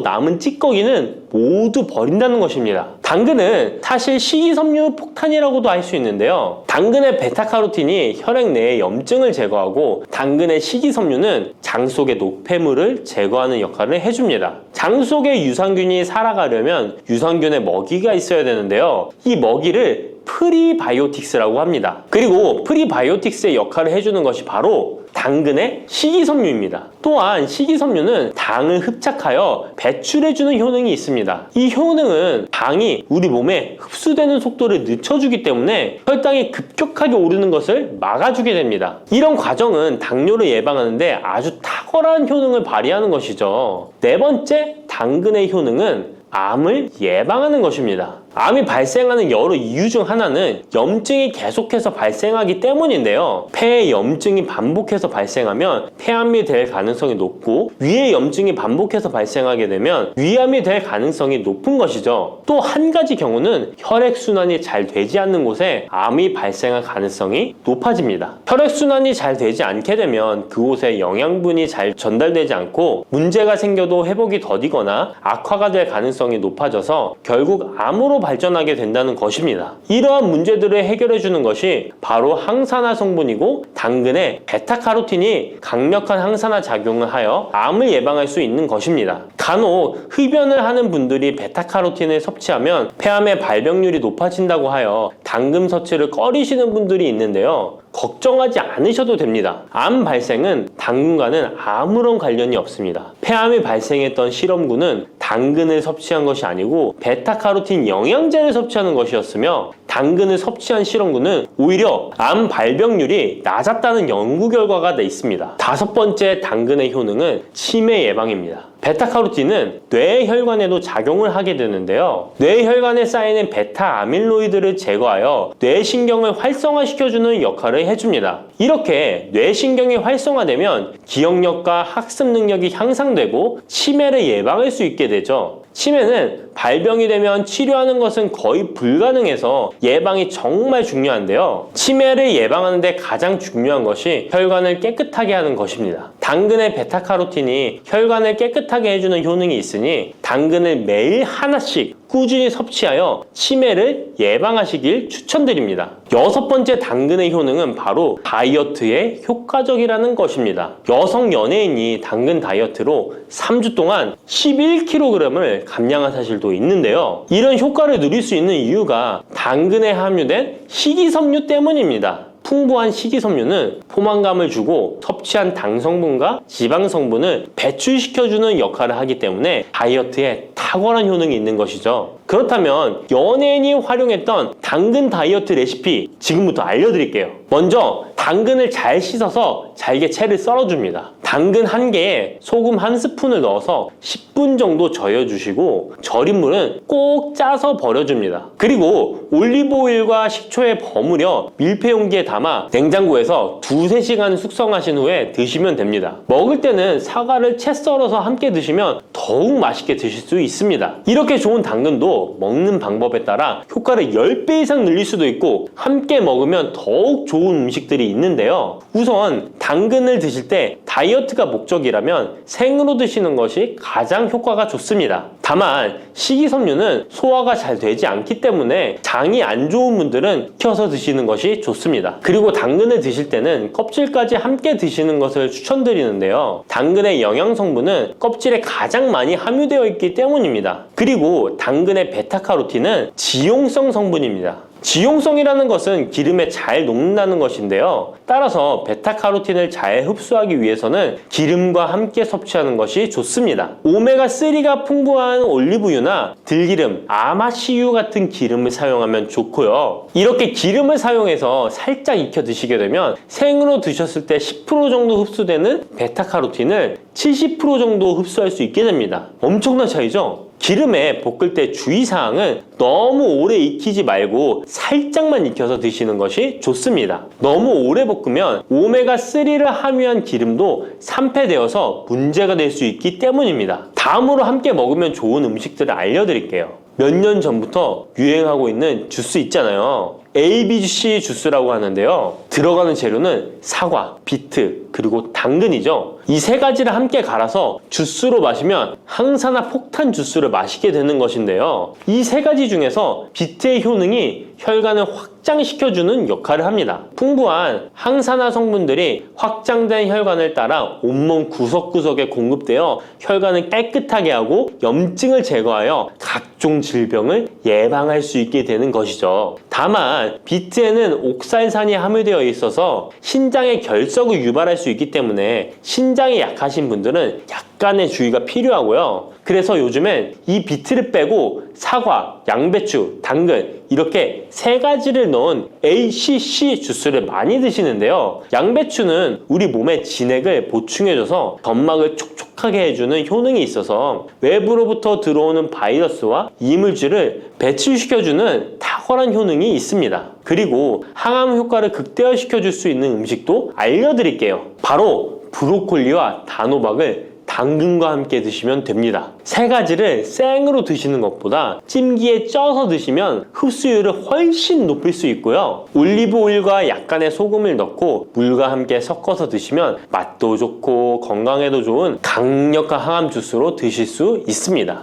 남은 찌꺼기는 모두 버린다는 것입니다. 당근은 사실 식이섬유 폭탄이라고도 할 수 있는데요. 당근의 베타카로틴이 혈액 내의 염증을 제거하고 당근의 식이섬유는 장 속의 노폐물을 제거하는 역할을 해줍니다. 장 속에 유산균이 살아가려면 유산균의 먹이가 있어야 되는데요. 이 먹이를 프리바이오틱스라고 합니다. 그리고 프리바이오틱스의 역할을 해주는 것이 바로 당근의 식이섬유입니다. 또한 식이섬유는 당을 흡착하여 배출해주는 효능이 있습니다. 이 효능은 당이 우리 몸에 흡수되는 속도를 늦춰주기 때문에 혈당이 급격하게 오르는 것을 막아주게 됩니다. 이런 과정은 당뇨를 예방하는데 아주 탁월한 효능을 발휘하는 것이죠. 네 번째 당근의 효능은 암을 예방하는 것입니다. 암이 발생하는 여러 이유 중 하나는 염증이 계속해서 발생하기 때문인데요. 폐에 염증이 반복해서 발생하면 폐암이 될 가능성이 높고 위에 염증이 반복해서 발생하게 되면 위암이 될 가능성이 높은 것이죠. 또 한 가지 경우는 혈액순환이 잘 되지 않는 곳에 암이 발생할 가능성이 높아집니다. 혈액순환이 잘 되지 않게 되면 그곳에 영양분이 잘 전달되지 않고 문제가 생겨도 회복이 더디거나 악화가 될 가능성이 높아져서 결국 암으로 발전하게 된다는 것입니다. 이러한 문제들을 해결해 주는 것이 바로 항산화 성분이고 당근의 베타카로틴이 강력한 항산화 작용을 하여 암을 예방할 수 있는 것입니다. 간혹 흡연을 하는 분들이 베타카로틴을 섭취하면 폐암의 발병률이 높아진다고 하여 당근 섭취를 꺼리시는 분들이 있는데요. 걱정하지 않으셔도 됩니다. 암 발생은 당근과는 아무런 관련이 없습니다. 폐암이 발생했던 실험군은 당근을 섭취한 것이 아니고 베타카로틴 영양제를 섭취하는 것이었으며 당근을 섭취한 실험군은 오히려 암 발병률이 낮았다는 연구 결과가 있습니다. 다섯 번째 당근의 효능은 치매 예방입니다. 베타카로틴은 뇌혈관에도 작용을 하게 되는데요. 뇌혈관에 쌓이는 베타 아밀로이드를 제거하여 뇌신경을 활성화시켜주는 역할을 해줍니다. 이렇게 뇌신경이 활성화되면 기억력과 학습 능력이 향상되고 치매를 예방할 수 있게 되죠. 치매는 발병이 되면 치료하는 것은 거의 불가능해서 예방이 정말 중요한데요. 치매를 예방하는 데 가장 중요한 것이 혈관을 깨끗하게 하는 것입니다. 당근의 베타카로틴이 혈관을 깨끗하게 해주는 효능이 있으니 당근을 매일 하나씩 꾸준히 섭취하여 치매를 예방하시길 추천드립니다. 여섯 번째 당근의 효능은 바로 다이어트에 효과적이라는 것입니다. 여성 연예인이 당근 다이어트로 3주 동안 11kg을 감량한 사실도 있는데요. 이런 효과를 누릴 수 있는 이유가 당근에 함유된 식이섬유 때문입니다. 풍부한 식이섬유는 포만감을 주고 섭취한 당 성분과 지방 성분을 배출시켜주는 역할을 하기 때문에 다이어트에 탁월한 효능이 있는 것이죠. 그렇다면 연예인이 활용했던 당근 다이어트 레시피 지금부터 알려드릴게요. 먼저 당근을 잘 씻어서 잘게 채를 썰어줍니다. 당근 1개에 소금 1스푼을 넣어서 10분 정도 저어주시고 절인 물은 꼭 짜서 버려줍니다. 그리고 올리브오일과 식초에 버무려 밀폐용기에 담아 냉장고에서 2~3시간 숙성하신 후에 드시면 됩니다. 먹을 때는 사과를 채 썰어서 함께 드시면 더욱 맛있게 드실 수 있습니다. 이렇게 좋은 당근도 먹는 방법에 따라 효과를 10배 이상 늘릴 수도 있고 함께 먹으면 더욱 좋은 음식들이 있는데요. 우선 당근을 드실 때 다이어트가 목적이라면 생으로 드시는 것이 가장 효과가 좋습니다. 다만 식이섬유는 소화가 잘 되지 않기 때문에 장이 안 좋은 분들은 익혀서 드시는 것이 좋습니다. 그리고 당근을 드실 때는 껍질까지 함께 드시는 것을 추천드리는데요. 당근의 영양 성분은 껍질에 가장 많이 함유되어 있기 때문입니다. 그리고 당근의 베타카로틴은 지용성 성분입니다. 지용성이라는 것은 기름에 잘 녹는다는 것인데요. 따라서 베타카로틴을 잘 흡수하기 위해서는 기름과 함께 섭취하는 것이 좋습니다. 오메가3가 풍부한 올리브유나 들기름, 아마씨유 같은 기름을 사용하면 좋고요. 이렇게 기름을 사용해서 살짝 익혀 드시게 되면 생으로 드셨을 때 10% 정도 흡수되는 베타카로틴을 70% 정도 흡수할 수 있게 됩니다. 엄청난 차이죠? 기름에 볶을 때 주의사항은 너무 오래 익히지 말고 살짝만 익혀서 드시는 것이 좋습니다. 너무 오래 볶으면 오메가3를 함유한 기름도 산패되어서 문제가 될 수 있기 때문입니다. 다음으로 함께 먹으면 좋은 음식들을 알려드릴게요. 몇 년 전부터 유행하고 있는 주스 있잖아요. ABC 주스라고 하는데요. 들어가는 재료는 사과, 비트, 그리고 당근이죠. 이 세 가지를 함께 갈아서 주스로 마시면 항산화 폭탄 주스를 마시게 되는 것인데요. 이 세 가지 중에서 비트의 효능이 혈관을 확장시켜주는 역할을 합니다. 풍부한 항산화 성분들이 확장된 혈관을 따라 온몸 구석구석에 공급되어 혈관을 깨끗하게 하고 염증을 제거하여 각종 질병을 예방할 수 있게 되는 것이죠. 다만 비트에는 옥살산이 함유되어 있어서 신장의 결석을 유발할 수 있기 때문에 신장이 약하신 분들은 약간 약간의 주의가 필요하고요. 그래서 요즘엔 이 비트를 빼고 사과, 양배추, 당근 이렇게 세 가지를 넣은 ACC 주스를 많이 드시는데요. 양배추는 우리 몸의 진액을 보충해줘서 점막을 촉촉하게 해주는 효능이 있어서 외부로부터 들어오는 바이러스와 이물질을 배출시켜주는 탁월한 효능이 있습니다. 그리고 항암 효과를 극대화시켜줄 수 있는 음식도 알려드릴게요. 바로 브로콜리와 단호박을 당근과 함께 드시면 됩니다. 세 가지를 생으로 드시는 것보다 찜기에 쪄서 드시면 흡수율을 훨씬 높일 수 있고요. 올리브 오일과 약간의 소금을 넣고 물과 함께 섞어서 드시면 맛도 좋고 건강에도 좋은 강력한 항암 주스로 드실 수 있습니다.